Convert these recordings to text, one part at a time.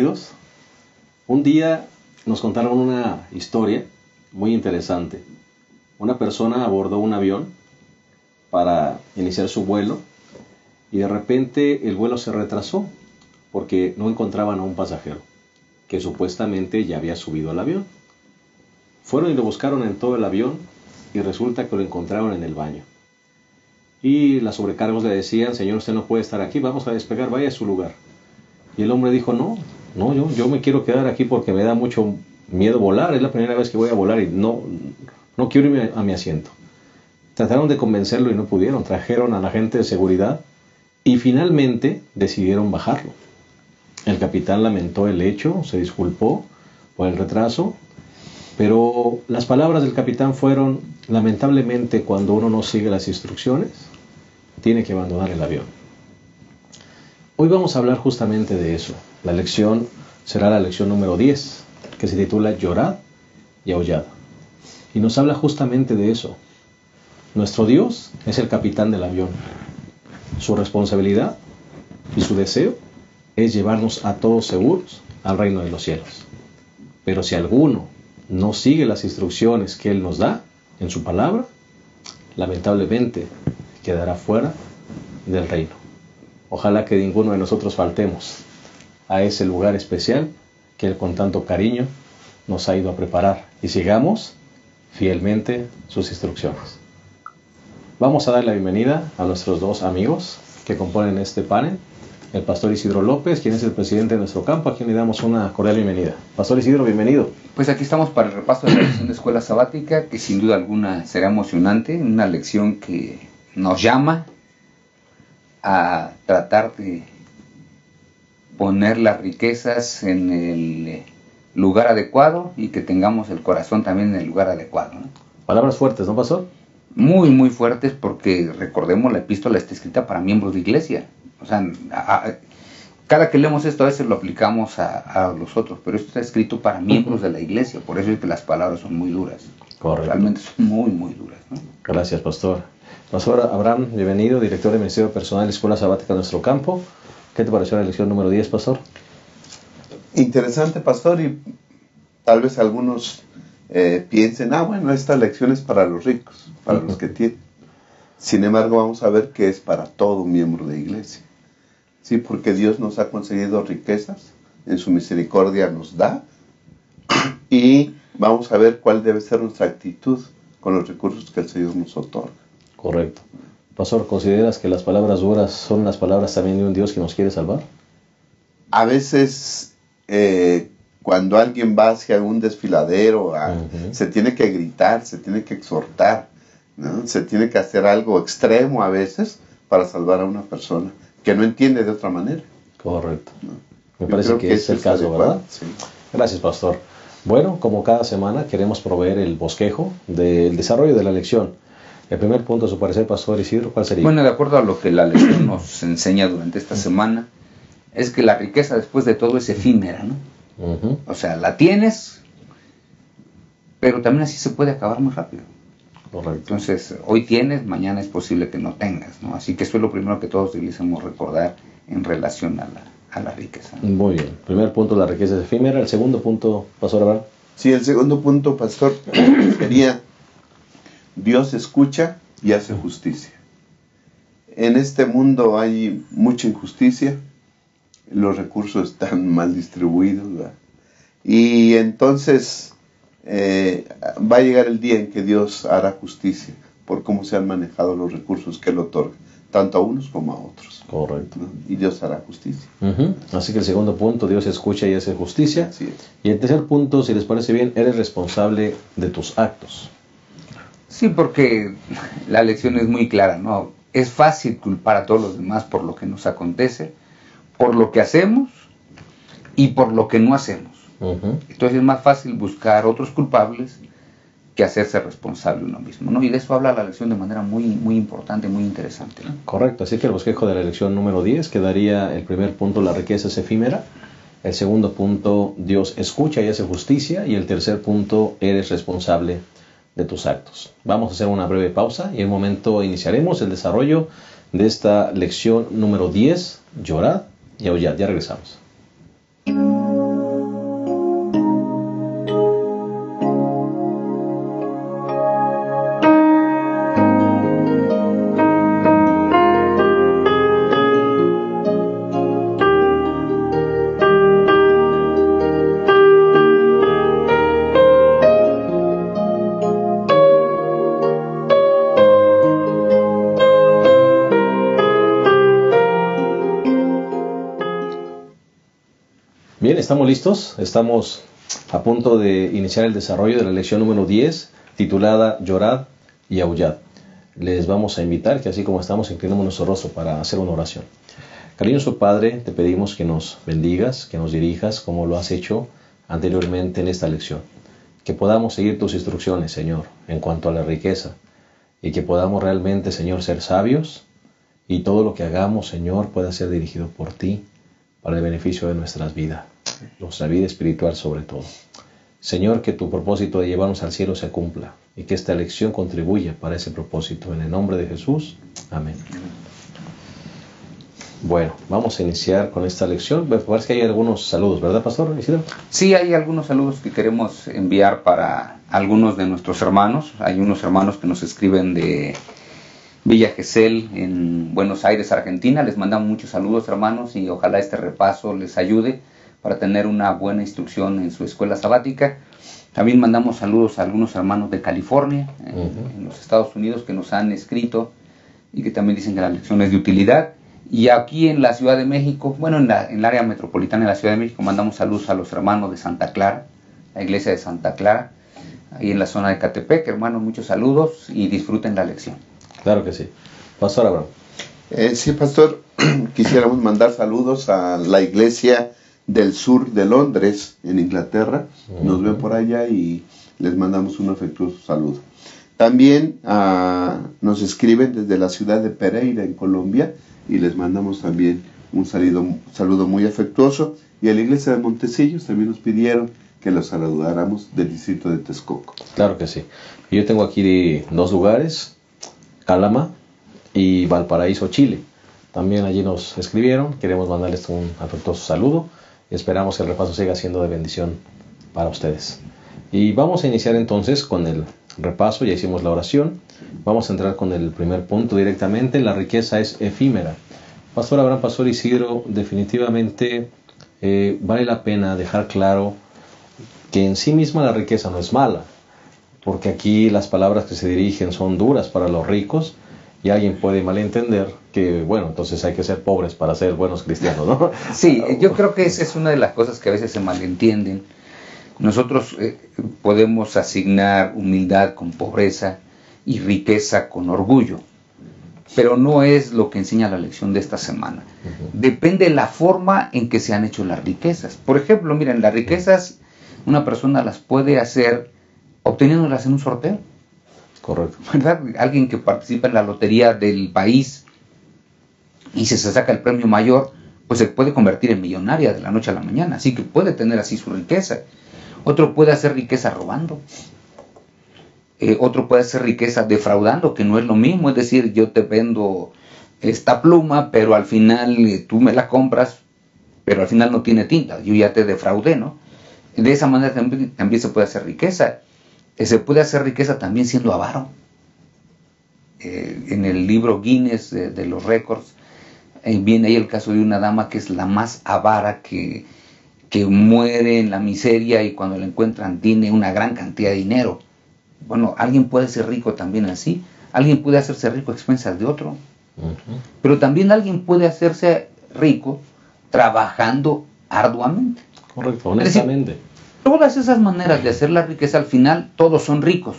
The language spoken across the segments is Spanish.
Dios. Un día nos contaron una historia muy interesante. Una persona abordó un avión para iniciar su vuelo y de repente el vuelo se retrasó porque no encontraban a un pasajero que supuestamente ya había subido al avión. Fueron y lo buscaron en todo el avión y resulta que lo encontraron en el baño. Y las sobrecargos le decían: señor, usted no puede estar aquí, vamos a despegar, vaya a su lugar. Y el hombre dijo: no, yo me quiero quedar aquí porque me da mucho miedo volar, es la primera vez que voy a volar y no quiero irme a mi asiento. Trataron de convencerlo y no pudieron, trajeron a la gente de seguridad y finalmente decidieron bajarlo. El capitán lamentó el hecho, se disculpó por el retraso, pero las palabras del capitán fueron: lamentablemente, cuando uno no sigue las instrucciones, tiene que abandonar el avión. Hoy vamos a hablar justamente de eso. La lección será la lección número 10, que se titula Llorad y aullad. Y nos habla justamente de eso. Nuestro Dios es el capitán del avión. Su responsabilidad y su deseo es llevarnos a todos seguros al reino de los cielos. Pero si alguno no sigue las instrucciones que Él nos da en su palabra, lamentablemente quedará fuera del reino. Ojalá que ninguno de nosotros faltemos a ese lugar especial que Él con tanto cariño nos ha ido a preparar y sigamos fielmente sus instrucciones. Vamos a dar la bienvenida a nuestros dos amigos que componen este panel. El pastor Isidro López, quien es el presidente de nuestro campo, a quien le damos una cordial bienvenida. Pastor Isidro, bienvenido. Pues aquí estamos para el repaso de la lección de escuela sabática, que sin duda alguna será emocionante, una lección que nos llama a tratar de poner las riquezas en el lugar adecuado y que tengamos el corazón también en el lugar adecuado, ¿no? Palabras fuertes, ¿no, pastor? Muy, muy fuertes, porque recordemos, la epístola está escrita para miembros de iglesia. O sea, cada que leemos esto a veces lo aplicamos a los otros, pero esto está escrito para miembros de la iglesia, por eso es que las palabras son muy duras. Correcto. Realmente son muy, muy duras, ¿no? Gracias, pastor. Pastor Abraham, bienvenido, director de Ministerio Personal de Escuela Sabática de nuestro campo. ¿Qué te pareció la lección número 10, pastor? Interesante, pastor, y tal vez algunos piensen: bueno, esta lección es para los ricos, para los que tienen. Sin embargo, vamos a ver que es para todo miembro de iglesia. Sí, porque Dios nos ha concedido riquezas, en su misericordia nos da, y vamos a ver cuál debe ser nuestra actitud con los recursos que el Señor nos otorga. Correcto. Pastor, ¿consideras que las palabras duras son las palabras también de un Dios que nos quiere salvar? A veces, cuando alguien va hacia un desfiladero, se tiene que gritar, se tiene que exhortar, ¿no? Se tiene que hacer algo extremo a veces para salvar a una persona que no entiende de otra manera. Correcto. ¿No? Me parece que es el caso, ¿verdad? Sí. Gracias, pastor. Bueno, como cada semana queremos proveer el bosquejo del desarrollo de la lección. El primer punto, a su parecer, pastor Isidro, ¿cuál sería? Bueno, de acuerdo a lo que la lección nos enseña durante esta semana, es que la riqueza después de todo es efímera, ¿no? O sea, la tienes, pero también así se puede acabar muy rápido. Correcto. Entonces, hoy tienes, mañana es posible que no tengas, ¿no? Así que eso es lo primero que todos deberíamos recordar en relación a la riqueza, ¿no? Muy bien. Primer punto, la riqueza es efímera. El segundo punto, pastor Abraham. Sí, el segundo punto, pastor, sería: Dios escucha y hace justicia. En este mundo hay mucha injusticia, los recursos están mal distribuidos, ¿verdad? Y entonces va a llegar el día en que Dios hará justicia por cómo se han manejado los recursos que Él otorga, tanto a unos como a otros. Correcto. ¿No? Y Dios hará justicia. Así que el segundo punto, Dios escucha y hace justicia. Así es. Y el tercer punto, si les parece bien, eres responsable de tus actos. Sí, porque la lección es muy clara, ¿no? Es fácil culpar a todos los demás por lo que nos acontece, por lo que hacemos y por lo que no hacemos. Entonces es más fácil buscar otros culpables que hacerse responsable uno mismo, ¿no? Y de eso habla la lección de manera muy, muy importante, muy interesante, ¿no? Correcto, así que el bosquejo de la lección número 10 quedaría: el primer punto, la riqueza es efímera; el segundo punto, Dios escucha y hace justicia; y el tercer punto, eres responsable de tus actos. Vamos a hacer una breve pausa y en un momento iniciaremos el desarrollo de esta lección número 10, Llorad y aullad. Ya regresamos. ¿estamos listos? Estamos a punto de iniciar el desarrollo de la lección número 10, titulada Llorad y aullad. Les vamos a invitar que así como estamos, inclinemos nuestro rostro para hacer una oración. Cariñoso Padre, te pedimos que nos bendigas, que nos dirijas como lo has hecho anteriormente en esta lección. Que podamos seguir tus instrucciones, Señor, en cuanto a la riqueza. Y que podamos realmente, Señor, ser sabios y todo lo que hagamos, Señor, pueda ser dirigido por ti para el beneficio de nuestras vidas, nuestra vida espiritual sobre todo. Señor, que tu propósito de llevarnos al cielo se cumpla y que esta lección contribuya para ese propósito. En el nombre de Jesús, amén. Bueno, vamos a iniciar con esta lección. Me parece que hay algunos saludos, ¿verdad, Pastor Isidro? Sí, hay algunos saludos que queremos enviar para algunos de nuestros hermanos. Hay unos hermanos que nos escriben de Villa Gesell, en Buenos Aires, Argentina. Les mandamos muchos saludos, hermanos, y ojalá este repaso les ayude para tener una buena instrucción en su escuela sabática. También mandamos saludos a algunos hermanos de California, en los Estados Unidos, que nos han escrito y que también dicen que la lección es de utilidad. Y aquí en la Ciudad de México, bueno, en el área metropolitana de la Ciudad de México, mandamos saludos a los hermanos de Santa Clara, la iglesia de Santa Clara, ahí en la zona de Catepec. Hermanos, muchos saludos y disfruten la lección. Claro que sí. Pastor Abraham. Sí, Pastor, quisiéramos mandar saludos a la iglesia del sur de Londres, en Inglaterra. Nos ven por allá y les mandamos un afectuoso saludo. También nos escriben desde la ciudad de Pereira, en Colombia, y les mandamos también un saludo muy afectuoso. Y a la iglesia de Montecillos también nos pidieron que los saludáramos del distrito de Texcoco. Claro que sí. Yo tengo aquí dos lugares, Calama y Valparaíso, Chile. También allí nos escribieron. Queremos mandarles un afectuoso saludo y esperamos que el repaso siga siendo de bendición para ustedes. Y vamos a iniciar entonces con el repaso. Ya hicimos la oración. Vamos a entrar con el primer punto directamente. La riqueza es efímera. Pastor Abraham, Pastor Isidro, definitivamente vale la pena dejar claro que en sí misma la riqueza no es mala, porque aquí las palabras que se dirigen son duras para los ricos y alguien puede malentender que, bueno, entonces hay que ser pobres para ser buenos cristianos, ¿no? Sí, yo creo que esa es una de las cosas que a veces se malentienden. Nosotros podemos asignar humildad con pobreza y riqueza con orgullo, pero no es lo que enseña la lección de esta semana. Depende de la forma en que se han hecho las riquezas. Por ejemplo, miren, las riquezas una persona las puede hacer obteniéndolas en un sorteo. Correcto. ¿Verdad? Alguien que participa en la lotería del país y se saca el premio mayor, pues se puede convertir en millonaria de la noche a la mañana, así que puede tener así su riqueza. Otro puede hacer riqueza robando. Otro puede hacer riqueza defraudando, que no es lo mismo. Es decir, yo te vendo esta pluma, pero al final tú me la compras, pero al final no tiene tinta. Yo ya te defraudé, ¿no? De esa manera también se puede hacer riqueza. Se puede hacer riqueza también siendo avaro. En el libro Guinness de los récords, viene ahí el caso de una dama que es la más avara, que muere en la miseria y cuando la encuentran tiene una gran cantidad de dinero. Bueno, alguien puede ser rico también así. Alguien puede hacerse rico a expensas de otro. Pero también alguien puede hacerse rico trabajando arduamente. Correcto, honestamente. Es decir, todas esas maneras de hacer la riqueza, al final todos son ricos.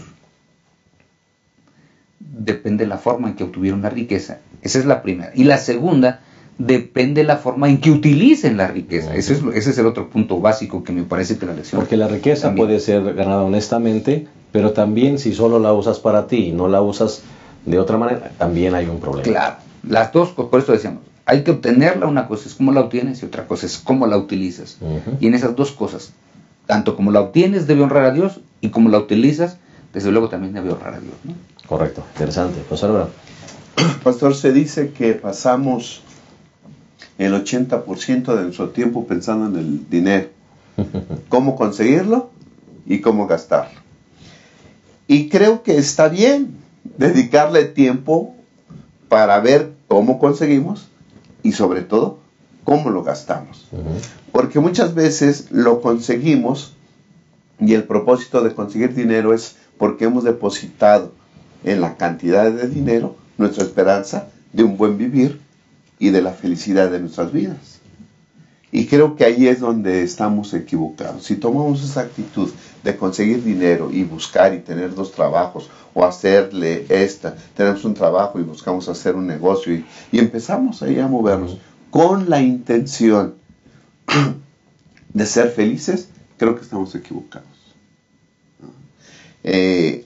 Depende de la forma en que obtuvieron la riqueza. Esa es la primera. Y la segunda, depende de la forma en que utilicen la riqueza. Ese es el otro punto básico que me parece que la lección... Porque la riqueza también puede ser ganada honestamente, pero también si solo la usas para ti y no la usas de otra manera, también hay un problema. Claro, las dos, por eso decíamos, hay que obtenerla. Una cosa es cómo la obtienes y otra cosa es cómo la utilizas. Y en esas dos cosas, tanto como la obtienes debe honrar a Dios y como la utilizas, desde luego también debe honrar a Dios, ¿no? Correcto, interesante. Pastor, Pastor, se dice que pasamos el 80% de nuestro tiempo pensando en el dinero, cómo conseguirlo y cómo gastarlo. Y creo que está bien dedicarle tiempo para ver cómo conseguimos y sobre todo cómo lo gastamos. Porque muchas veces lo conseguimos y el propósito de conseguir dinero es porque hemos depositado en la cantidad de dinero nuestra esperanza de un buen vivir y de la felicidad de nuestras vidas. Y creo que ahí es donde estamos equivocados. Si tomamos esa actitud de conseguir dinero y buscar y tener 2 trabajos, o hacerle tenemos un trabajo y buscamos hacer un negocio y empezamos ahí a movernos con la intención de ser felices, creo que estamos equivocados.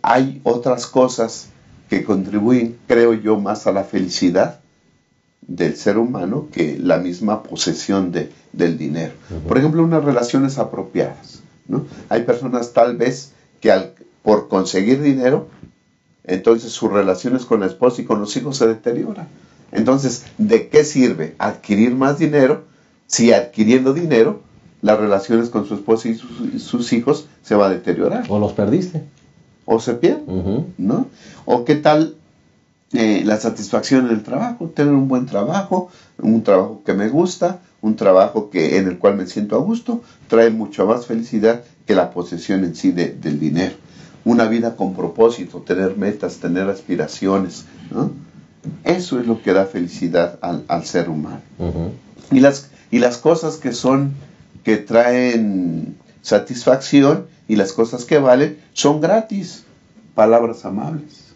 Hay otras cosas que contribuyen, creo yo, más a la felicidad del ser humano que la misma posesión del dinero. Por ejemplo, unas relaciones apropiadas, ¿no? Hay personas tal vez que por conseguir dinero, entonces sus relaciones con la esposa y con los hijos se deterioran. Entonces, ¿de qué sirve adquirir más dinero si adquiriendo dinero las relaciones con su esposa y sus hijos se va a deteriorar? O los perdiste. O se pierden, ¿no? O qué tal la satisfacción en el trabajo, tener un buen trabajo, un trabajo que me gusta, un trabajo en el cual me siento a gusto, trae mucho más felicidad que la posesión en sí del dinero. Una vida con propósito, tener metas, tener aspiraciones, ¿no? Eso es lo que da felicidad al ser humano. Y las cosas que traen satisfacción y las cosas que valen son gratis. Palabras amables,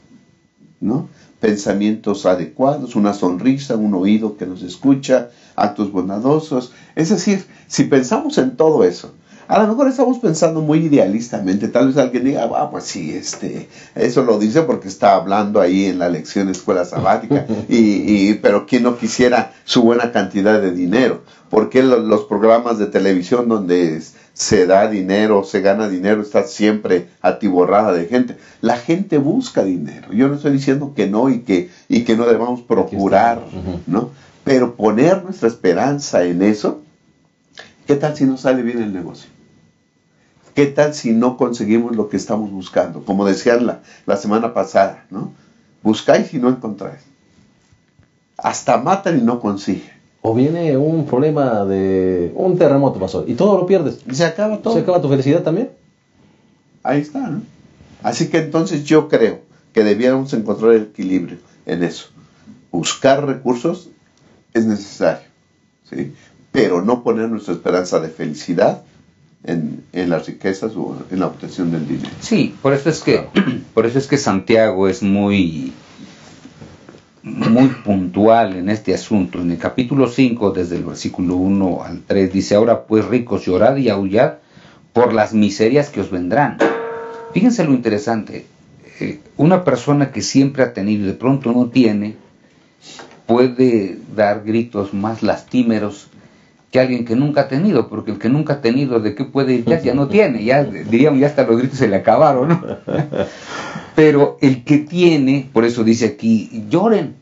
¿no? Pensamientos adecuados, una sonrisa, un oído que nos escucha, actos bondadosos. Es decir, si pensamos en todo eso, a lo mejor estamos pensando muy idealistamente. Tal vez alguien diga, pues sí, eso lo dice porque está hablando ahí en la lección de escuela sabática, pero ¿quién no quisiera su buena cantidad de dinero? ¿Por qué los programas de televisión donde se da dinero, se gana dinero, está siempre atiborrada de gente? La gente busca dinero. Yo no estoy diciendo que no y que no debamos procurar, ¿no? Pero poner nuestra esperanza en eso, ¿qué tal si no sale bien el negocio? ¿Qué tal si no conseguimos lo que estamos buscando? Como decían la semana pasada, ¿no? Buscáis y no encontráis. Hasta matan y no consiguen. O viene un problema de un terremoto, pasó, y todo lo pierdes. Y se acaba todo. ¿Se acaba tu felicidad también? Ahí está, ¿no? Así que entonces yo creo que debiéramos encontrar el equilibrio en eso. Buscar recursos es necesario, ¿sí? Pero no poner nuestra esperanza de felicidad en las riquezas o en la obtención del dinero. Sí, por eso es que Santiago es muy puntual en este asunto. En el capítulo 5, desde el versículo 1 al 3, dice: ahora pues, ricos, llorad y aullad por las miserias que os vendrán. Fíjense lo interesante, una persona que siempre ha tenido y de pronto no tiene, puede dar gritos más lastimeros que alguien que nunca ha tenido, porque el que nunca ha tenido, ¿de qué puede ir? Ya no tiene, ya diríamos, ya hasta los gritos se le acabaron, ¿no? Pero el que tiene, por eso dice aquí, lloren,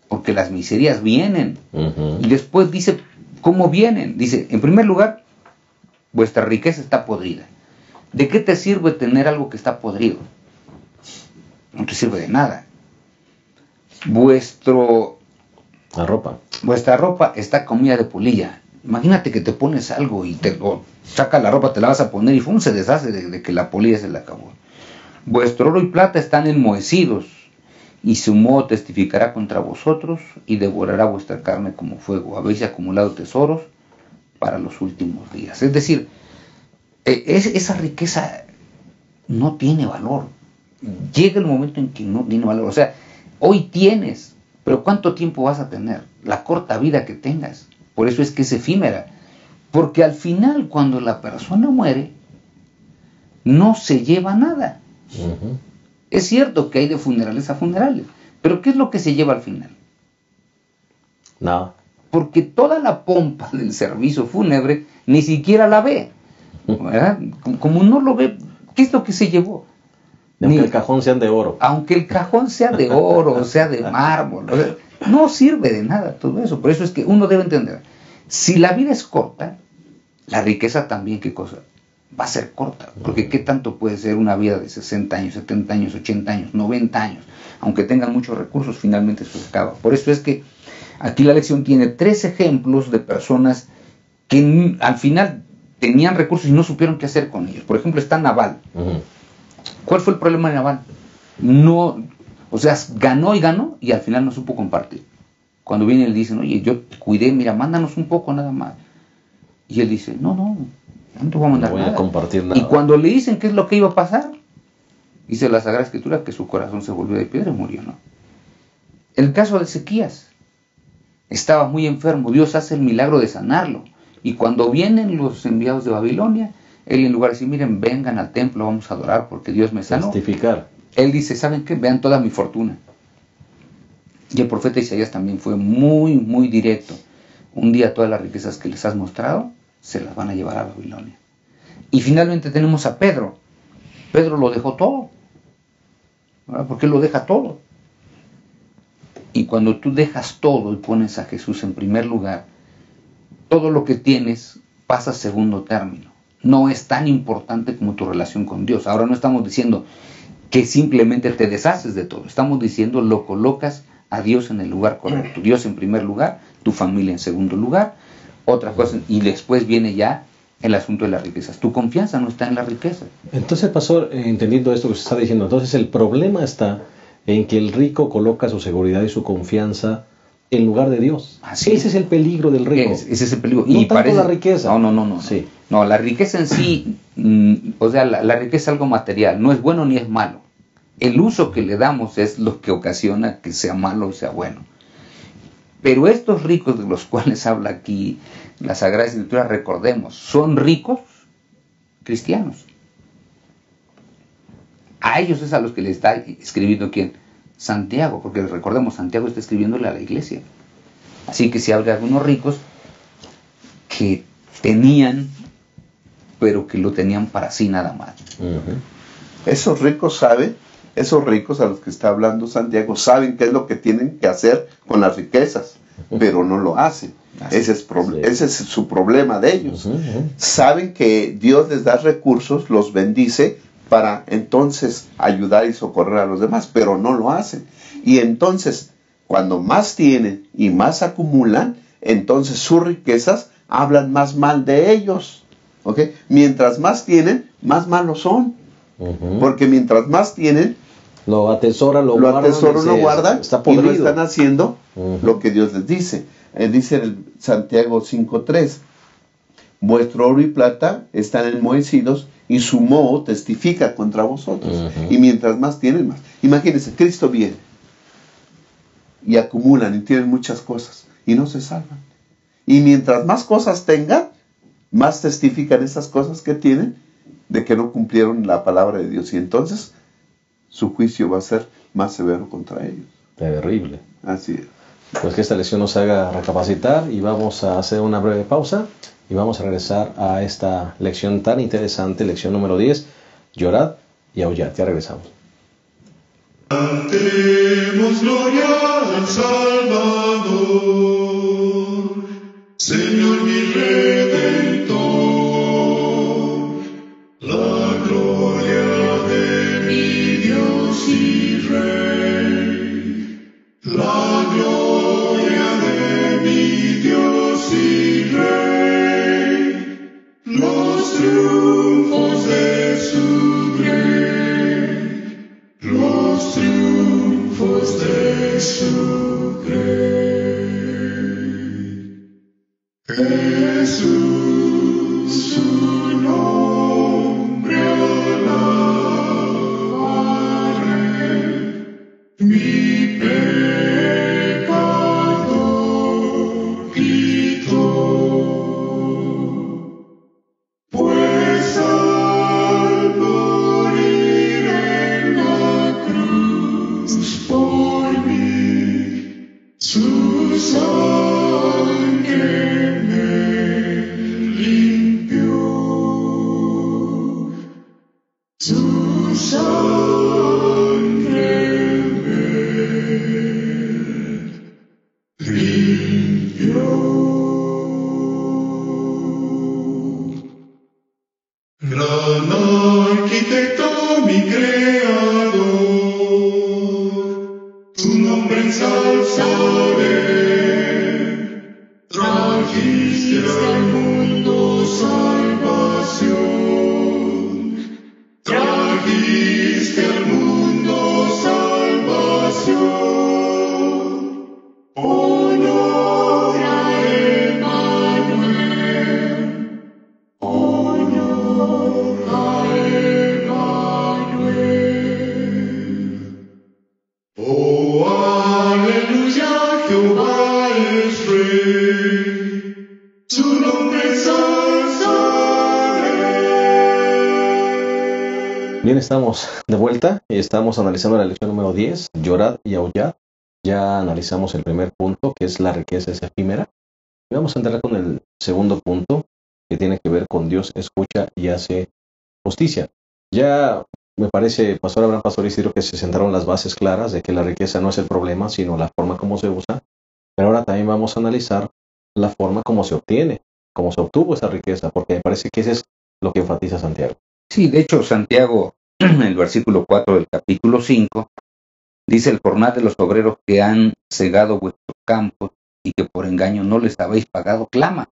porque las miserias vienen. Y después dice, ¿cómo vienen? Dice, en primer lugar, vuestra riqueza está podrida. ¿De qué te sirve tener algo que está podrido? No te sirve de nada. Vuestra ropa está comida de polilla. Imagínate que te pones algo y saca la ropa, te la vas a poner y se deshace de que la polilla se la acabó. Vuestro oro y plata están enmohecidos, y su moho testificará contra vosotros y devorará vuestra carne como fuego. Habéis acumulado tesoros para los últimos días. Es decir, esa riqueza no tiene valor. Llega el momento en que no tiene valor. O sea, hoy tienes, pero ¿cuánto tiempo vas a tener? La corta vida que tengas. Por eso es que es efímera. Porque al final, cuando la persona muere, no se lleva nada. Es cierto que hay de funerales a funerales, pero ¿qué es lo que se lleva al final? Nada. porque toda la pompa del servicio fúnebre ni siquiera la ve, ¿verdad? Como no lo ve, ¿qué es lo que se llevó? Aunque el cajón sea de oro. Aunque el cajón sea de oro, o sea de mármol, o sea, no sirve de nada todo eso. Por eso es que uno debe entender, si la vida es corta, la riqueza también, ¿qué cosa? Va a ser corta, porque ¿qué tanto puede ser una vida de 60 años, 70 años, 80 años, 90 años? Aunque tengan muchos recursos, finalmente eso se acaba. Por eso es que aquí la lección tiene 3 ejemplos de personas que al final tenían recursos y no supieron qué hacer con ellos. Por ejemplo, está Nabal. ¿Cuál fue el problema de Nabal? No, o sea, ganó y al final no supo compartir. Cuando vienen y le dicen, oye, yo te cuidé, mira, mándanos un poco nada más. Y él dice, no te voy a mandar No voy nada. a compartir nada. Y cuando le dicen qué es lo que iba a pasar, dice la Sagrada Escritura que su corazón se volvió de piedra y murió, ¿no? El caso de Ezequías, estaba muy enfermo, Dios hace el milagro de sanarlo. Y cuando vienen los enviados de Babilonia, él en lugar de decir, miren, vengan al templo, vamos a adorar porque Dios me sanó. Testificar. Él dice, ¿saben qué? Vean toda mi fortuna. Y el profeta Isaías también fue muy, muy directo. Un día todas las riquezas que les has mostrado, se las van a llevar a Babilonia. Y finalmente tenemos a Pedro. Pedro lo dejó todo. ¿Verdad? Porque él lo deja todo. Y cuando tú dejas todo y pones a Jesús en primer lugar, todo lo que tienes pasa a segundo término. No es tan importante como tu relación con Dios. Ahora no estamos diciendo que simplemente te deshaces de todo. Estamos diciendo lo colocas a Dios en el lugar correcto. Dios en primer lugar, tu familia en segundo lugar, otra cosa, y después viene ya el asunto de las riquezas. Tu confianza no está en la riqueza. Entonces, pastor, entendiendo esto que usted está diciendo, entonces el problema está en que el rico coloca su seguridad y su confianza en lugar de Dios. Así ese es el peligro del rico. Ese es el peligro. No tanto la riqueza. No. Sí. No, la riqueza en sí, o sea, la riqueza es algo material, no es bueno ni es malo. El uso que le damos es lo que ocasiona que sea malo o sea bueno. Pero estos ricos de los cuales habla aquí la Sagrada Escritura, recordemos, son ricos cristianos. A ellos es a los que le está escribiendo ¿quién? Santiago, porque recordemos, Santiago está escribiéndole a la iglesia. Así que si habla de algunos ricos que tenían, pero que lo tenían para sí nada más. Uh-huh. Esos ricos saben, esos ricos a los que está hablando Santiago, saben qué es lo que tienen que hacer con las riquezas, pero no lo hacen. Ese es su problema de ellos. Uh-huh. Saben que Dios les da recursos, los bendice para entonces ayudar y socorrer a los demás, pero no lo hacen. Y entonces, cuando más tienen y más acumulan, entonces sus riquezas hablan más mal de ellos. ¿Ok? Mientras más tienen, más malos son. Uh-huh. Porque mientras más tienen, lo atesoran, lo guardan, está y podrido. no están haciendo Uh-huh. lo que Dios les dice. Dice en Santiago 5:3, vuestro oro y plata están enmohecidos y su moho testifica contra vosotros. Uh-huh. Y mientras más tienen, más. Imagínense, Cristo viene y acumulan y tienen muchas cosas y no se salvan. Y mientras más cosas tengan, más testifican esas cosas que tienen de que no cumplieron la palabra de Dios. Y entonces su juicio va a ser más severo contra ellos. Terrible. Así es. Pues que esta lección nos haga recapacitar y vamos a hacer una breve pausa y vamos a regresar a esta lección tan interesante, lección número 10, llorad y aullad. Ya regresamos. Demos gloria al Salvador, Señor mi Redentor, la gloria de mi Dios y Rey, la gloria de mi Dios y Rey, los triunfos de su Rey, los triunfos de su Rey. Jesús Bien, estamos de vuelta y estamos analizando la lección número 10, llorad y aullad. Ya analizamos el primer punto, que es la riqueza es efímera. Y vamos a entrar con el segundo punto, que tiene que ver con Dios escucha y hace justicia. Ya me parece, Pastor Abraham, Pastor Isidro, que se sentaron las bases claras de que la riqueza no es el problema, sino la forma como se usa. Pero ahora también vamos a analizar la forma como se obtiene, cómo se obtuvo esa riqueza, porque me parece que eso es lo que enfatiza Santiago. Sí, de hecho, Santiago, en el versículo 4 del capítulo 5, dice: el jornal de los obreros que han cegado vuestros campos y que por engaño no les habéis pagado, clama.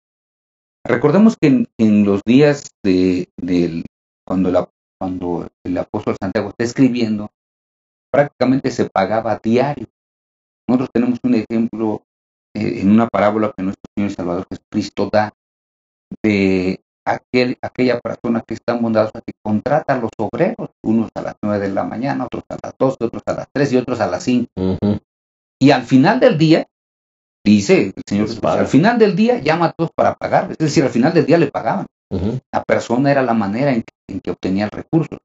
Recordemos que en los días cuando el apóstol Santiago está escribiendo, prácticamente se pagaba diario. Nosotros tenemos un ejemplo en una parábola que nuestro Señor y Salvador Jesucristo da de aquella persona que es tan bondadosa que contrata a los obreros, unos a las 9 de la mañana, otros a las 12, otros a las 3 y otros a las 5. Y al final del día, dice el Señor Jesús, al final del día llama a todos para pagarles. Es decir, al final del día le pagaban. La persona era la manera en que obtenía el recurso.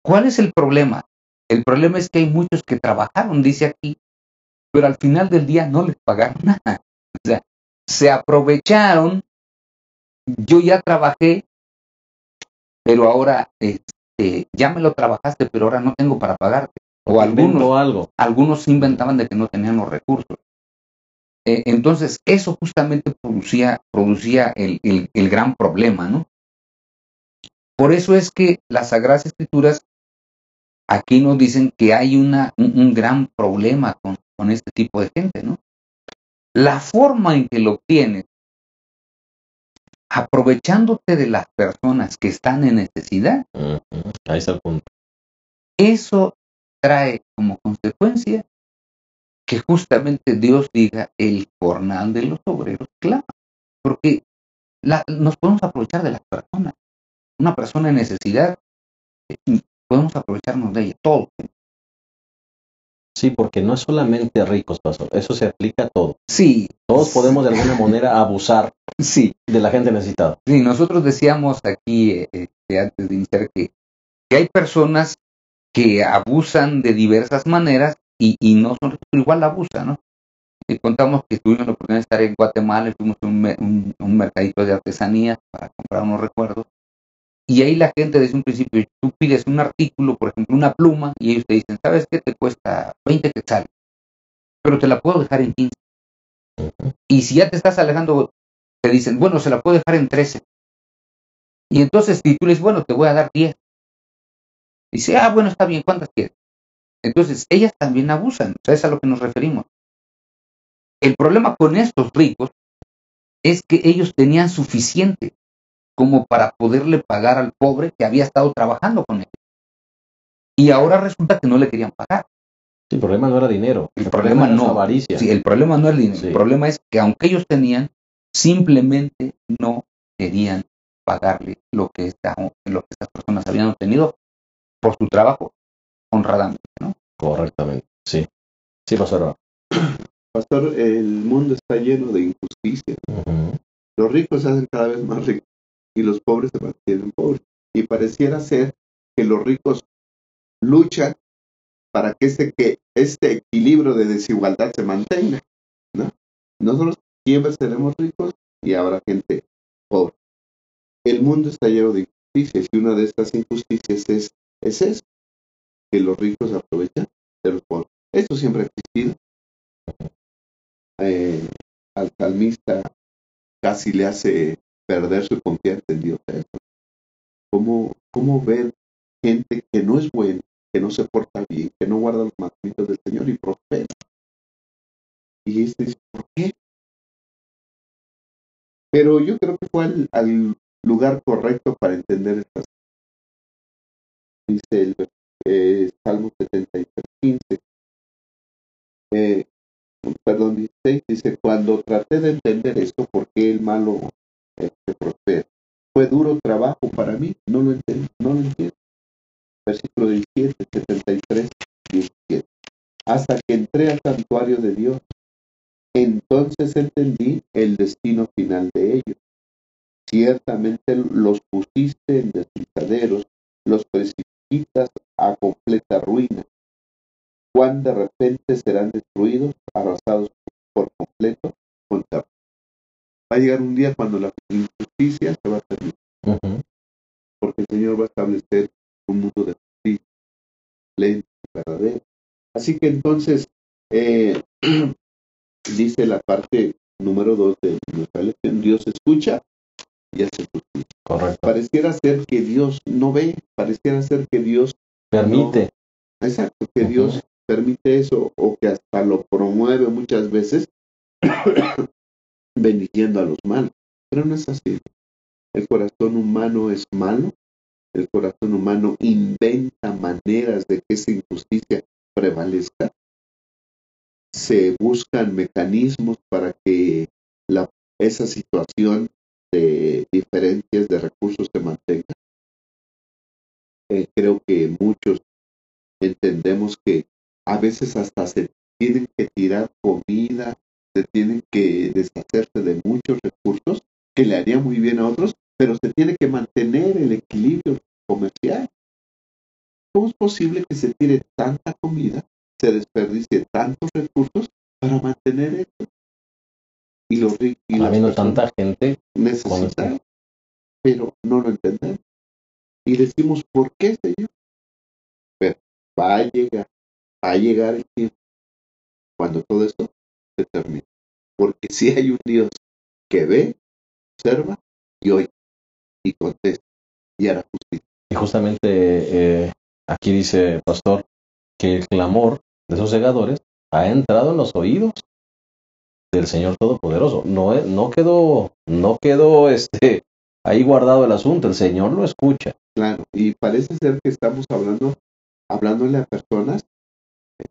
¿Cuál es el problema? El problema es que hay muchos que trabajaron, dice aquí, pero al final del día no les pagaron nada. O sea, se aprovecharon. Yo ya trabajé, pero ahora ya me lo trabajaste, pero ahora no tengo para pagarte. O algunos inventaban de que no tenían los recursos. Entonces, eso justamente producía el gran problema, ¿no? Por eso es que las Sagradas Escrituras aquí nos dicen que hay un gran problema con este tipo de gente, ¿no? La forma en que lo obtienes, aprovechándote de las personas que están en necesidad, ahí está el punto. Eso trae como consecuencia que justamente Dios diga: el jornal de los obreros clama. Porque nos podemos aprovechar de las personas. Una persona en necesidad, podemos aprovecharnos de ella, todo. Sí, porque no es solamente ricos, pastor, eso se aplica a todo. Sí. Todos podemos de alguna manera abusar de la gente necesitada. Sí, nosotros decíamos aquí antes de iniciar que hay personas que abusan de diversas maneras y no son ricos, pero igual abusan, ¿no? Contamos que tuvimos la oportunidad de estar en Guatemala y fuimos a un mercadito de artesanía para comprar unos recuerdos. Y ahí la gente desde un principio, tú pides un artículo, por ejemplo, una pluma, y ellos te dicen: ¿sabes qué? Te cuesta 20 quetzales, pero te la puedo dejar en 15. Y si ya te estás alejando, te dicen: bueno, se la puedo dejar en 13. Y entonces, si tú le dices: bueno, te voy a dar 10. Dice: bueno, está bien, ¿cuántas quieres? Entonces, ellas también abusan, o sea, es a lo que nos referimos. El problema con estos ricos es que ellos tenían suficiente como para poderle pagar al pobre que había estado trabajando con él. Y ahora resulta que no le querían pagar. Sí, el problema no era dinero. El problema no. Avaricia. Sí, el problema no es el dinero. Sí. El problema es que aunque ellos tenían, simplemente no querían pagarle lo que estas personas habían obtenido por su trabajo honradamente, ¿no? Correctamente, sí. Sí, pastor. Pastor, el mundo está lleno de injusticia. Los ricos se hacen cada vez más ricos y los pobres se mantienen pobres. Y pareciera ser que los ricos luchan para que este equilibrio de desigualdad se mantenga, ¿no? Nosotros siempre seremos ricos y habrá gente pobre. El mundo está lleno de injusticias y una de estas injusticias es eso, que los ricos aprovechan de los pobres. Esto siempre ha existido. Al salmista casi le hace perder su confianza en Dios. ¿Cómo ver gente que no es buena, que no se porta bien, que no guarda los mandamientos del Señor y prospera? Y dice: ¿por qué? Pero yo creo que fue al lugar correcto para entender estas. Dice el Salmo 73:15. 16, dice: cuando traté de entender esto, ¿por qué el malo se prospera? Fue duro trabajo para mí, no lo entiendo. Versículo 17, 73, 17. Hasta que entré al santuario de Dios, entonces entendí el destino final de ellos. Ciertamente los pusiste en deslizaderos, los quitas a completa ruina. Cuán de repente serán destruidos, arrasados por completo con terror. Va a llegar un día cuando la injusticia se va a terminar, porque el Señor va a establecer un mundo de justicia pleno y verdadero. Así que entonces dice la parte número 2 de nuestra lección: Dios escucha y hace justicia. Correcto. Pareciera ser que Dios no ve, pareciera ser que Dios Permite. no, exacto, que Dios permite eso, o que hasta lo promueve muchas veces bendiciendo a los malos. Pero no es así. El corazón humano es malo, el corazón humano inventa maneras de que esa injusticia prevalezca. Se buscan mecanismos para que esa situación de diferencias de recursos se mantenga. Creo que muchos entendemos que a veces hasta se tienen que tirar comida, se tienen que deshacerse de muchos recursos que le harían muy bien a otros, pero se tiene que mantener el equilibrio comercial. ¿Cómo es posible que se tire tanta comida, se desperdicie tantos recursos para mantener esto? Y los ricos y habiendo tanta gente necesitan, pero no lo entendemos. Y decimos, ¿por qué, Señor? Pero va a llegar el tiempo cuando todo esto se termine. Porque si hay un Dios que ve, observa y oye y contesta y hará justicia. Y justamente aquí dice el pastor que el clamor de esos segadores ha entrado en los oídos del Señor Todopoderoso. No quedó ahí guardado el asunto, el Señor lo escucha. Claro, y parece ser que estamos hablándole a personas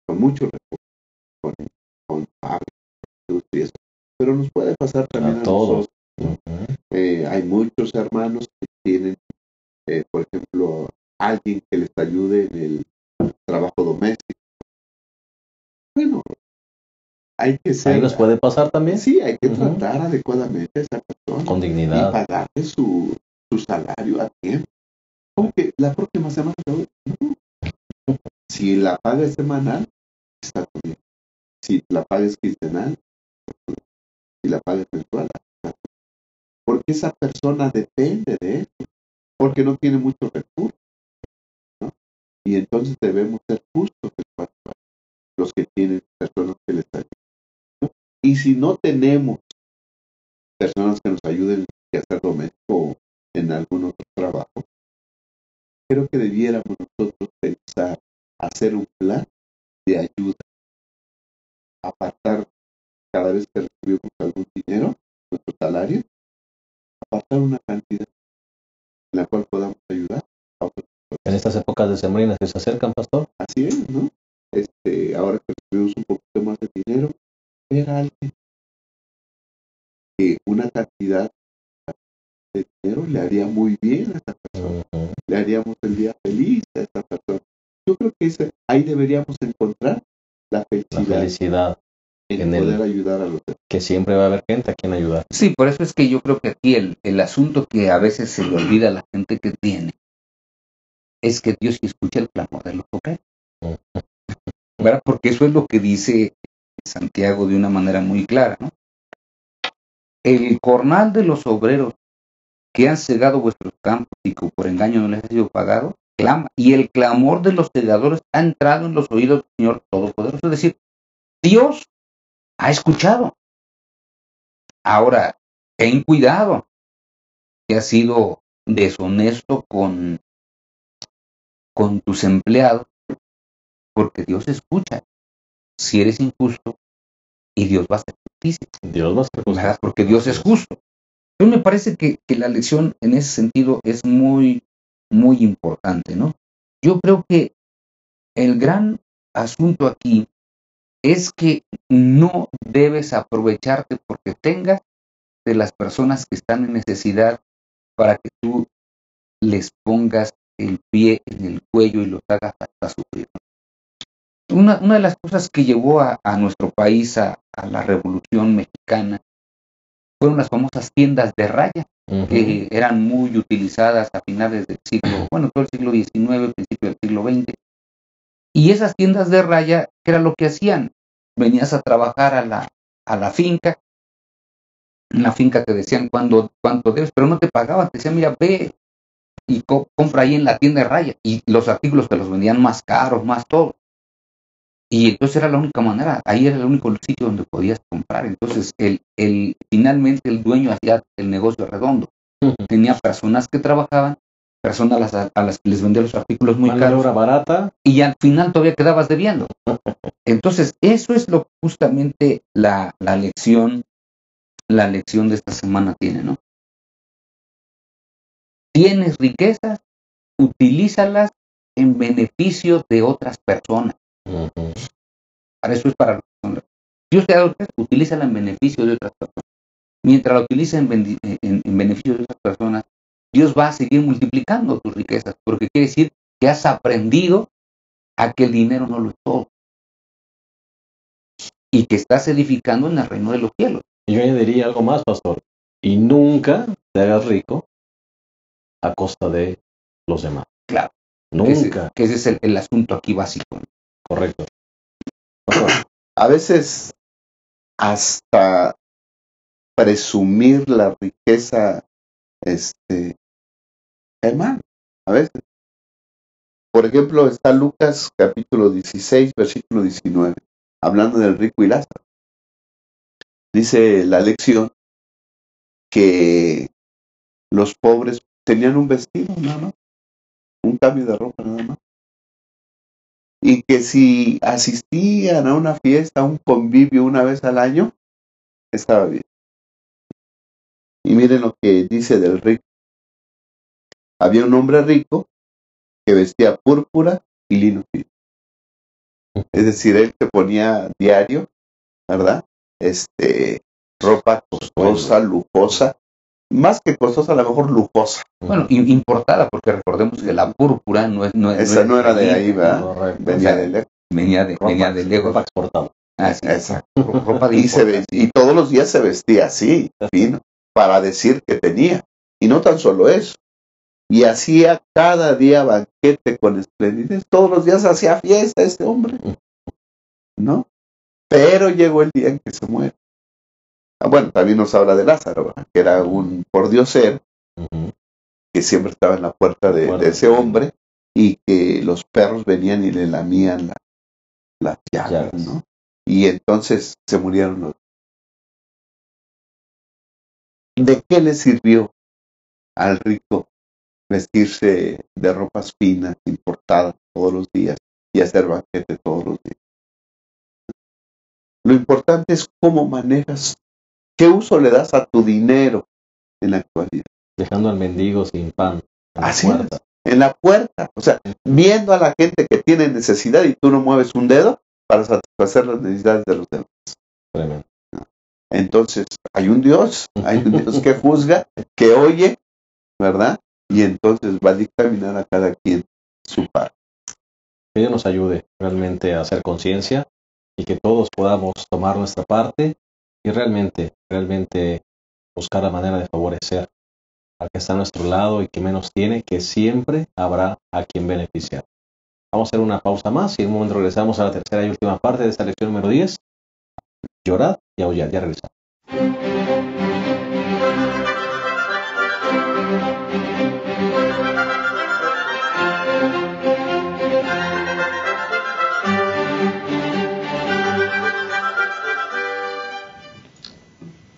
con mucho recursos, con fábricas y eso. Pero nos puede pasar también a todos. nosotros. Hay muchos hermanos que tienen, por ejemplo, alguien que les ayude en el trabajo doméstico. Bueno, hay que ser... ¿Ahí nos puede pasar también? Sí, hay que tratar adecuadamente a esa persona. Con dignidad. Y pagarle su salario a tiempo. Como que la próxima semana, no. Si la paga es semanal, está bien. Si la paga es quincenal, si la paga es mensual, está bien. Porque esa persona depende de eso. Porque no tiene muchos recursos, ¿no? Y entonces debemos ser justos los que tienen personas que les ayuden, ¿no? Y si no tenemos personas que nos ayuden a hacer doméstico o en algún otro trabajo, creo que debiéramos nosotros pensar, hacer un plan de ayuda, apartar cada vez que recibimos algún dinero, nuestro salario, apartar una cantidad en la cual podamos ayudar a otras personas. En estas épocas decembrinas que se acercan, pastor. Así es, ¿no? Ahora que recibimos un poquito más de dinero, ver a alguien que una cantidad de dinero le haría muy bien a esa persona. Le haríamos el día feliz a esa persona. Yo creo que ahí deberíamos encontrar la felicidad en poder ayudar a los demás. Que siempre va a haber gente a quien ayudar. Sí, por eso es que yo creo que aquí el asunto que a veces se le olvida a la gente que tiene es que Dios escucha el clamor de los obreros. ¿Verdad? Porque eso es lo que dice Santiago de una manera muy clara, ¿no? El jornal de los obreros que han cegado vuestros campos y que por engaño no les ha sido pagado, clama. Y el clamor de los segadores ha entrado en los oídos del Señor Todopoderoso. Es decir, Dios ha escuchado. Ahora, ten cuidado que has sido deshonesto con tus empleados, porque Dios escucha. Si eres injusto, y Dios va a hacer justicia. Dios va a hacer justicia. Porque Dios es justo. Entonces me parece que la lección en ese sentido es muy, muy importante, ¿no? Yo creo que el gran asunto aquí es que no debes aprovecharte porque tengas de las personas que están en necesidad para que tú les pongas el pie en el cuello y los hagas hasta sufrir. Una de las cosas que llevó a nuestro país a la Revolución Mexicana fueron las famosas tiendas de raya. que eran muy utilizadas a finales del siglo, todo el siglo XIX, principio del siglo XX. Y esas tiendas de raya, ¿qué era lo que hacían? Venías a trabajar a la finca, en la finca te decían cuánto debes, pero no te pagaban, te decían, mira, ve y compra ahí en la tienda de raya, y los artículos te los vendían más caros, más todo. Y entonces era la única manera, ahí era el único sitio donde podías comprar. Entonces, finalmente el dueño hacía el negocio redondo. Tenía personas que trabajaban, personas a las que les vendía los artículos muy caros. Obra barata. Y al final todavía quedabas debiendo. Entonces, eso es lo que justamente la lección de esta semana tiene, ¿no? Tienes riquezas, utilízalas en beneficio de otras personas. Para eso es para lo que son. Dios te ha dado, utilízala en beneficio de otras personas. Mientras la utilices en beneficio de otras personas, Dios va a seguir multiplicando tus riquezas, porque quiere decir que has aprendido a que el dinero no lo es todo. Y que estás edificando en el reino de los cielos. Y yo añadiría algo más, pastor. Y nunca te hagas rico a costa de los demás. Claro. Nunca. Que ese es el asunto aquí básico. Correcto. A veces hasta presumir la riqueza, hermano, a veces. Por ejemplo, está Lucas capítulo 16, versículo 19, hablando del rico y Lázaro. Dice la lección que los pobres tenían un vestido nada más, un cambio de ropa nada más. Y que si asistían a una fiesta, a un convivio una vez al año, estaba bien. Y miren lo que dice del rico. Había un hombre rico que vestía púrpura y lino fino. Es decir, él se ponía diario, ¿verdad? Ropa costosa, lujosa. Más que costosa, a lo mejor lujosa. Bueno, importada, porque recordemos que la púrpura no era de ahí, ¿verdad? Correcto. Venía de lejos. Venía de lejos. Ropa exportada. Así. Exacto. Ropa de Y todos los días se vestía así, fino, para decir que tenía. Y no tan solo eso. Y hacía cada día banquete con esplendidez. Todos los días hacía fiesta este hombre, ¿no? Pero llegó el día en que se muere. Bueno, también nos habla de Lázaro, ¿verdad? Que era un pordiosero, que siempre estaba en la puerta de ese hombre, y que los perros venían y le lamían las llagas, ¿no? Y entonces se murieron los. ¿De qué le sirvió al rico vestirse de ropas finas, importadas todos los días, y hacer banquete todos los días? Lo importante es cómo manejas, qué uso le das a tu dinero en la actualidad. Dejando al mendigo sin pan en Así la puerta. es, en la puerta. O sea, viendo a la gente que tiene necesidad y tú no mueves un dedo para satisfacer las necesidades de los demás. Tremendo. Entonces, hay un Dios que juzga, que oye, ¿verdad? Y entonces va a dictaminar a cada quien su parte. Que Dios nos ayude realmente a hacer conciencia y que todos podamos tomar nuestra parte y realmente buscar la manera de favorecer al que está a nuestro lado y que menos tiene, que siempre habrá a quien beneficiar. Vamos a hacer una pausa más y en un momento regresamos a la tercera y última parte de esta lección número 10. Llorad y aullad. Ya regresamos.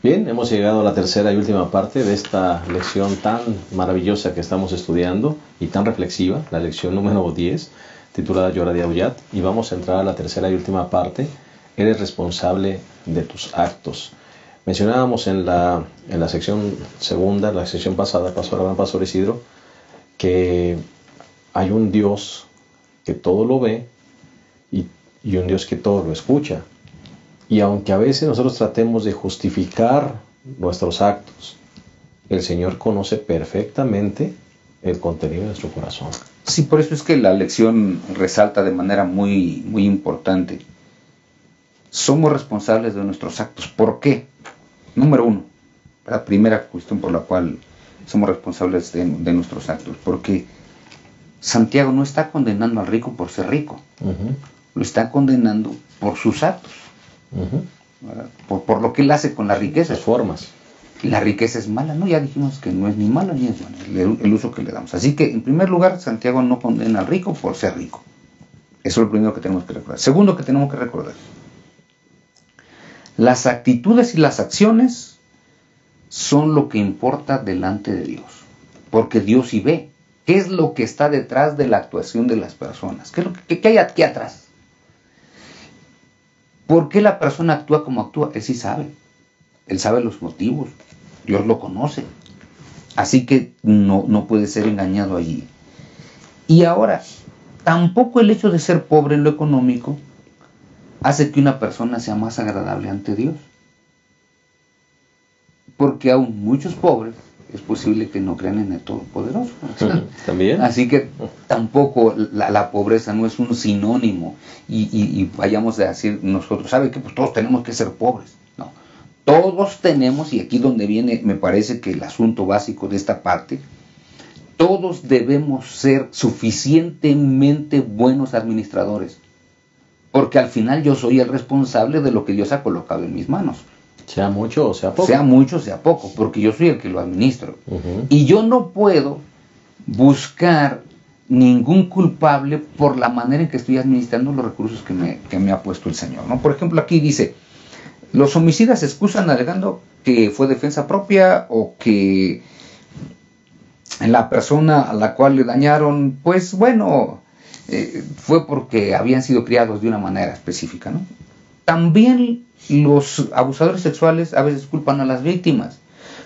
Bien, hemos llegado a la tercera y última parte de esta lección tan maravillosa que estamos estudiando y tan reflexiva, la lección número 10, titulada Llorad y aullad, y vamos a entrar a la tercera y última parte. Eres responsable de tus actos. Mencionábamos en la sección segunda, la sección pasada, Pastor Isidro, que hay un Dios que todo lo ve y un Dios que todo lo escucha. Y aunque a veces nosotros tratemos de justificar nuestros actos, el Señor conoce perfectamente el contenido de nuestro corazón. Sí, por eso es que la lección resalta de manera muy, muy importante. Somos responsables de nuestros actos. ¿Por qué? Número uno, la primera cuestión por la cual somos responsables de nuestros actos, porque Santiago no está condenando al rico por ser rico, lo está condenando por sus actos, por lo que él hace con la riqueza. Sus formas. La riqueza es mala, ¿no? Ya dijimos que no es ni malo ni es bueno el uso que le damos. Así que, en primer lugar, Santiago no condena al rico por ser rico. Eso es lo primero que tenemos que recordar. Segundo que tenemos que recordar: las actitudes y las acciones son lo que importa delante de Dios, porque Dios sí ve qué es lo que está detrás de la actuación de las personas, qué hay aquí atrás. ¿Por qué la persona actúa como actúa? Él sí sabe, él sabe los motivos, Dios lo conoce, así que no puede ser engañado allí. Y ahora, tampoco el hecho de ser pobre en lo económico hace que una persona sea más agradable ante Dios, porque aún muchos pobres es posible que no crean en el Todopoderoso. También. Así que tampoco la pobreza no es un sinónimo y vayamos a decir nosotros, ¿sabe qué? Pues todos tenemos que ser pobres. No, todos tenemos, y aquí donde viene, me parece que el asunto básico de esta parte, todos debemos ser suficientemente buenos administradores, porque al final yo soy el responsable de lo que Dios ha colocado en mis manos. Sea mucho o sea poco. Sea mucho o sea poco, porque yo soy el que lo administro. Y yo no puedo buscar ningún culpable por la manera en que estoy administrando los recursos que me ha puesto el Señor, ¿no? Por ejemplo, aquí dice, los homicidas se excusan alegando que fue defensa propia o que la persona a la cual le dañaron, pues bueno, fue porque habían sido criados de una manera específica, ¿no? También los abusadores sexuales a veces culpan a las víctimas.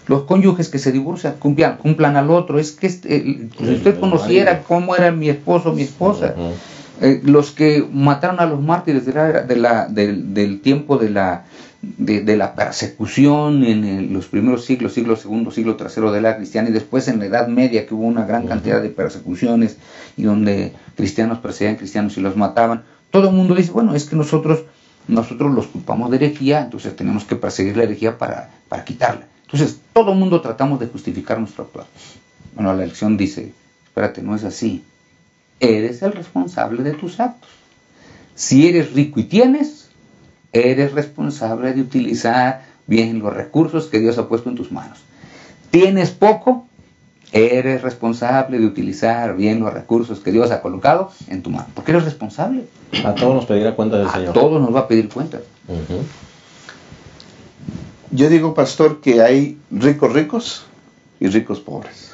Los cónyuges que se divorcian cumplan al otro. Es que si usted conociera cómo era mi esposo o mi esposa. Los que mataron a los mártires del tiempo de la persecución en los primeros siglos, siglo segundo, siglo tercero de la cristiana, y después en la Edad Media, que hubo una gran cantidad de persecuciones y donde cristianos perseguían cristianos y los mataban. Todo el mundo dice, bueno, es que nosotros los culpamos de herejía, entonces tenemos que perseguir la herejía para quitarla. Entonces, todo el mundo tratamos de justificar nuestro actuar. Bueno, la lección dice, espérate, no es así. Eres el responsable de tus actos. Si eres rico y tienes, eres responsable de utilizar bien los recursos que Dios ha puesto en tus manos. Tienes poco, eres responsable de utilizar bien los recursos que Dios ha colocado en tu mano. Porque eres responsable. A todos nos pedirá cuenta del Señor. A todos nos va a pedir cuenta. Yo digo, pastor, que hay ricos ricos y ricos pobres.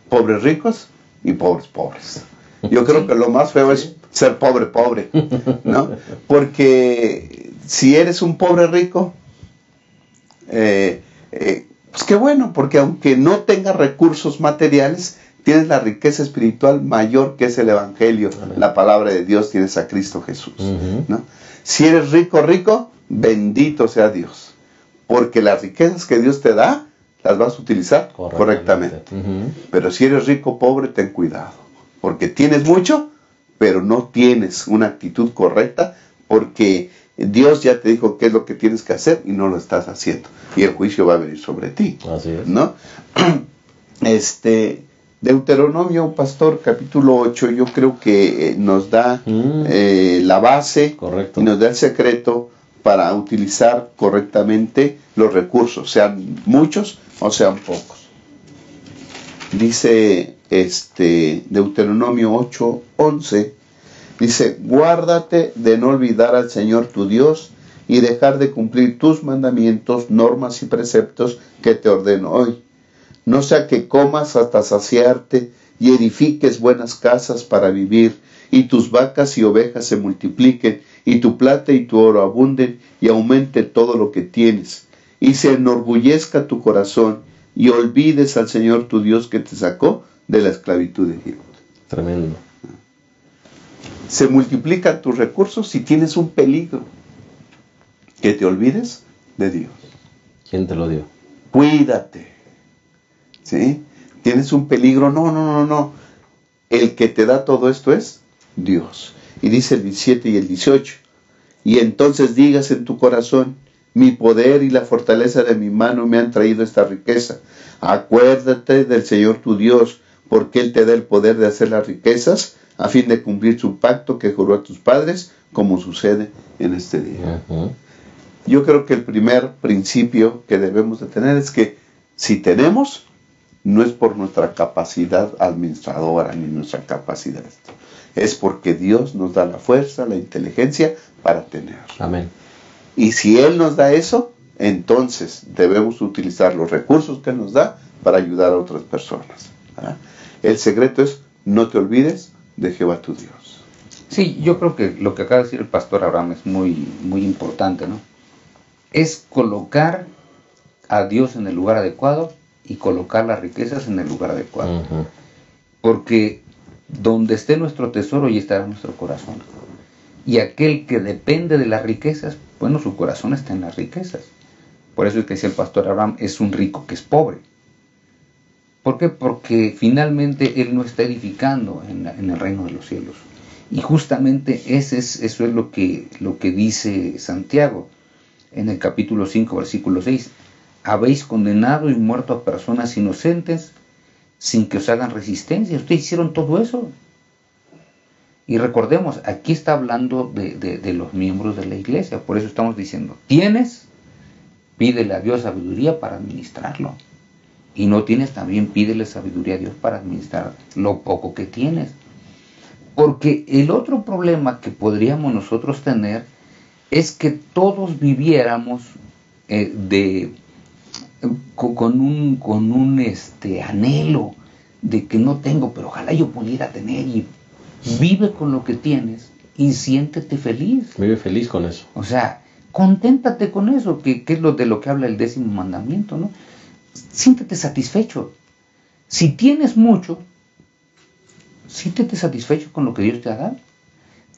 Pobres ricos y pobres pobres. Yo creo que lo más feo es ser pobre pobre, ¿no? Porque si eres un pobre rico, pues qué bueno, porque aunque no tengas recursos materiales, tienes la riqueza espiritual mayor que es el Evangelio. Amén. La palabra de Dios, tienes a Cristo Jesús, ¿no? Si eres rico, rico, bendito sea Dios, porque las riquezas que Dios te da, las vas a utilizar correctamente. Pero si eres rico, pobre, ten cuidado, porque tienes mucho, pero no tienes una actitud correcta, porque Dios ya te dijo qué es lo que tienes que hacer y no lo estás haciendo, y el juicio va a venir sobre ti. Así es, ¿no? Deuteronomio, pastor, capítulo 8, yo creo que nos da la base. Correcto. Y nos da el secreto para utilizar correctamente los recursos, sean muchos o sean pocos. Dice Deuteronomio 8:11, dice, guárdate de no olvidar al Señor tu Dios y dejar de cumplir tus mandamientos, normas y preceptos que te ordeno hoy. No sea que comas hasta saciarte y edifiques buenas casas para vivir, y tus vacas y ovejas se multipliquen, y tu plata y tu oro abunden, y aumente todo lo que tienes, y se enorgullezca tu corazón, y olvides al Señor tu Dios que te sacó de la esclavitud de Egipto. Tremendo. Se multiplican tus recursos si tienes un peligro, que te olvides de Dios. ¿Quién te lo dio? Cuídate. ¿Sí? ¿Tienes un peligro? No. El que te da todo esto es Dios. Y dice el 17 y el 18. Y entonces digas en tu corazón, mi poder y la fortaleza de mi mano me han traído esta riqueza. Acuérdate del Señor tu Dios, porque Él te da el poder de hacer las riquezas, a fin de cumplir su pacto que juró a tus padres, como sucede en este día. Yo creo que el primer principio que debemos de tener es que si tenemos, no es por nuestra capacidad administradora ni nuestra capacidad, es porque Dios nos da la fuerza, la inteligencia para tener. Amén. Y si Él nos da eso, entonces debemos utilizar los recursos que Él nos da para ayudar a otras personas, ¿verdad? El secreto es: no te olvides de Jehová tu Dios. Sí, yo creo que lo que acaba de decir el pastor Abraham es muy importante, ¿no? Es colocar a Dios en el lugar adecuado y colocar las riquezas en el lugar adecuado. Porque donde esté nuestro tesoro, ahí estará nuestro corazón. Y aquel que depende de las riquezas, bueno, su corazón está en las riquezas. Por eso es que decía el pastor Abraham, es un rico que es pobre. ¿Por qué? Porque finalmente él no está edificando en el reino de los cielos. Y justamente eso es lo que dice Santiago en el capítulo 5, versículo 6. Habéis condenado y muerto a personas inocentes sin que os hagan resistencia. Ustedes hicieron todo eso. Y recordemos, aquí está hablando de los miembros de la iglesia. Por eso estamos diciendo, tienes, pídele a Dios sabiduría para administrarlo. Y no tienes, también pídele sabiduría a Dios para administrar lo poco que tienes. Porque el otro problema que podríamos nosotros tener es que todos viviéramos con un anhelo de que no tengo, pero ojalá yo pudiera tener. Y vive con lo que tienes y siéntete feliz. Vive feliz con eso. O sea, conténtate con eso, que es de lo que habla el 10º mandamiento, ¿no? Siéntete satisfecho. Si tienes mucho, siéntete satisfecho con lo que Dios te ha dado.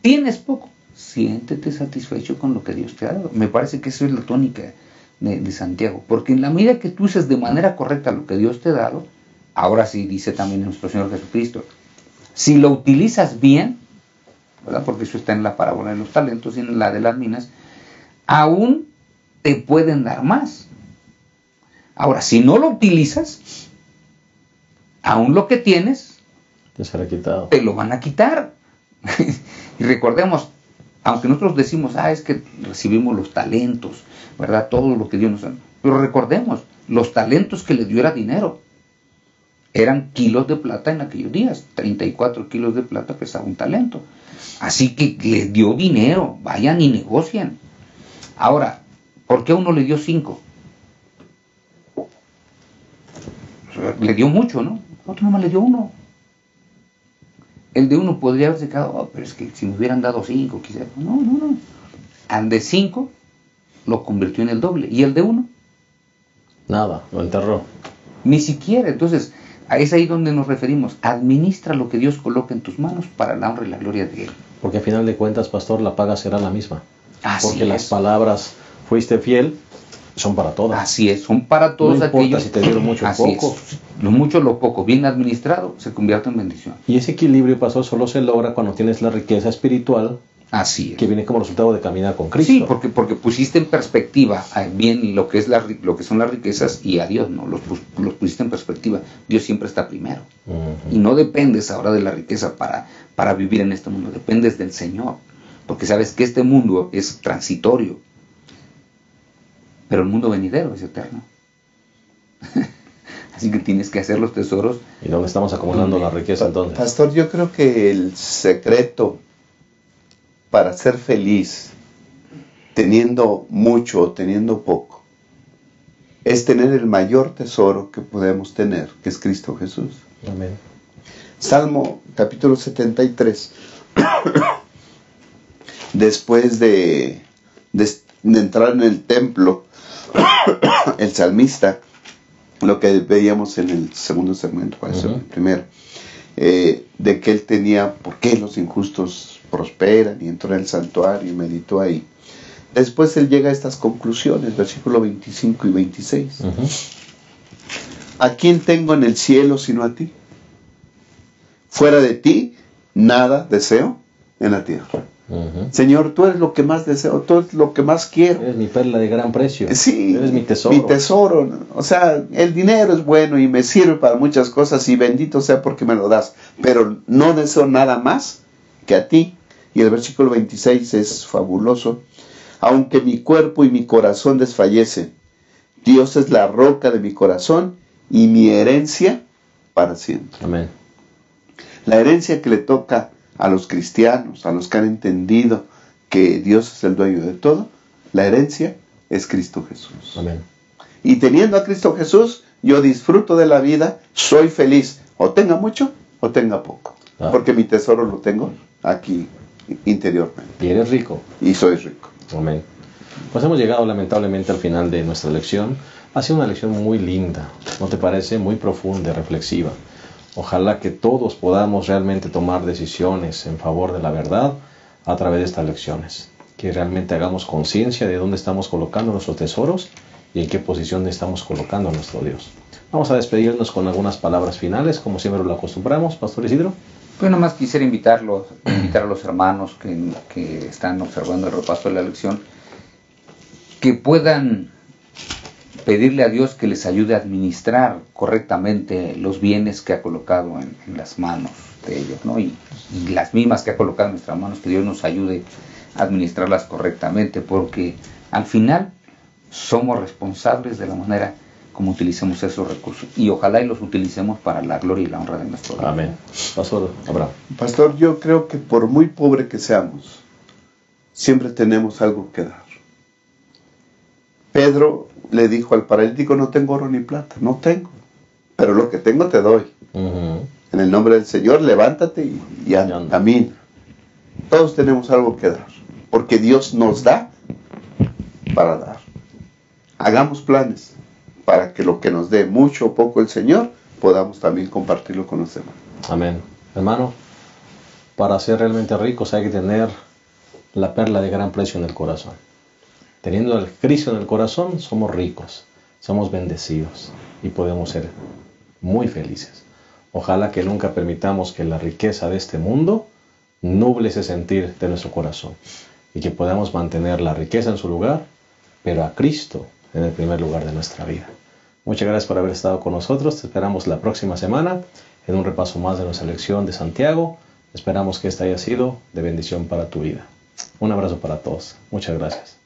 Tienes poco, siéntete satisfecho con lo que Dios te ha dado. Me parece que eso es la tónica de Santiago, porque en la medida que tú uses de manera correcta lo que Dios te ha dado, ahora sí dice también nuestro Señor Jesucristo, si lo utilizas bien, ¿verdad? Porque eso está en la parábola de los talentos y en la de las minas, aún te pueden dar más. Ahora, si no lo utilizas, aún lo que tienes te será quitado. Te lo van a quitar. Y recordemos, aunque nosotros decimos, es que recibimos los talentos, ¿verdad? Todo lo que Dios nos da. Pero recordemos, los talentos que le dio era dinero. Eran kilos de plata en aquellos días. 34 kilos de plata pesaba un talento. Así que le dio dinero. Vayan y negocien. Ahora, ¿por qué a uno le dio 5? Le dio mucho, ¿no? Otro nomás le dio 1. El de 1 podría haberse quedado, pero es que si me hubieran dado 5, quizás. No. Al de 5 lo convirtió en el doble. ¿Y el de 1? Nada, lo enterró. Ni siquiera. Entonces, es ahí donde nos referimos. Administra lo que Dios coloca en tus manos para la honra y la gloria de Él. Porque al final de cuentas, pastor, la paga será la misma. Así porque es. Las palabras, fuiste fiel, son para todas. Así es, son para todos no aquellos. Si te dieron mucho o poco. Lo mucho o lo poco, bien administrado, se convierte en bendición. Y ese equilibrio, pastor, solo se logra cuando tienes la riqueza espiritual. Así es. Que viene como resultado de caminar con Cristo. Sí, porque pusiste en perspectiva bien lo que son las riquezas y a Dios, ¿no? Los pusiste en perspectiva. Dios siempre está primero. Y no dependes ahora de la riqueza para vivir en este mundo, dependes del Señor. Porque sabes que este mundo es transitorio, pero el mundo venidero es eterno. Así que tienes que hacer los tesoros. ¿Y dónde estamos acumulando la riqueza entonces? Pastor, yo creo que el secreto para ser feliz, teniendo mucho o teniendo poco, es tener el mayor tesoro que podemos tener, que es Cristo Jesús. Amén. Salmo capítulo 73. Después de entrar en el templo, el salmista, lo que veíamos en el segundo segmento, parece el primero, de que él tenía, ¿por qué los injustos prosperan? Y entró en el santuario y meditó ahí. Después él llega a estas conclusiones, versículos 25 y 26. ¿A quién tengo en el cielo sino a ti? Fuera de ti, nada deseo en la tierra. Señor, tú eres lo que más deseo, tú eres lo que más quiero. Eres mi perla de gran precio. Sí, eres mi tesoro. Mi tesoro. O sea, el dinero es bueno y me sirve para muchas cosas y bendito sea porque me lo das. Pero no deseo nada más que a ti. Y el versículo 26 es fabuloso. Aunque mi cuerpo y mi corazón desfallecen, Dios es la roca de mi corazón y mi herencia para siempre. Amén. La herencia que le toca a los cristianos, a los que han entendido que Dios es el dueño de todo, la herencia es Cristo Jesús. Amén. Y teniendo a Cristo Jesús, yo disfruto de la vida, soy feliz, o tenga mucho o tenga poco, porque mi tesoro lo tengo aquí interiormente. Y eres rico. Y soy rico. Amén. Pues hemos llegado lamentablemente al final de nuestra lección. Ha sido una lección muy linda, ¿no te parece? Muy profunda y reflexiva. Ojalá que todos podamos realmente tomar decisiones en favor de la verdad a través de estas lecciones. Que realmente hagamos conciencia de dónde estamos colocando nuestros tesoros y en qué posición estamos colocando a nuestro Dios. Vamos a despedirnos con algunas palabras finales, como siempre lo acostumbramos, Pastor Isidro. Pues nomás quisiera invitar a los hermanos que están observando el repaso de la lección, que puedan pedirle a Dios que les ayude a administrar correctamente los bienes que ha colocado en las manos de ellos, ¿no? Y las mismas que ha colocado en nuestras manos, que Dios nos ayude a administrarlas correctamente, porque al final somos responsables de la manera como utilicemos esos recursos, y ojalá y los utilicemos para la gloria y la honra de nuestro Dios. Amén. Pastor Abraham. Pastor, yo creo que por muy pobre que seamos, siempre tenemos algo que dar. Pedro le dijo al paralítico, no tengo oro ni plata, no tengo, pero lo que tengo te doy. En el nombre del Señor, levántate y anda, camina. Todos tenemos algo que dar, porque Dios nos da para dar. Hagamos planes para que lo que nos dé mucho o poco el Señor, podamos también compartirlo con los demás. Amén. Hermano, para ser realmente ricos hay que tener la perla de gran precio en el corazón. Teniendo el Cristo en el corazón, somos ricos, somos bendecidos y podemos ser muy felices. Ojalá que nunca permitamos que la riqueza de este mundo nuble ese sentir de nuestro corazón y que podamos mantener la riqueza en su lugar, pero a Cristo en el primer lugar de nuestra vida. Muchas gracias por haber estado con nosotros. Te esperamos la próxima semana en un repaso más de nuestra lección de Santiago. Esperamos que esta haya sido de bendición para tu vida. Un abrazo para todos. Muchas gracias.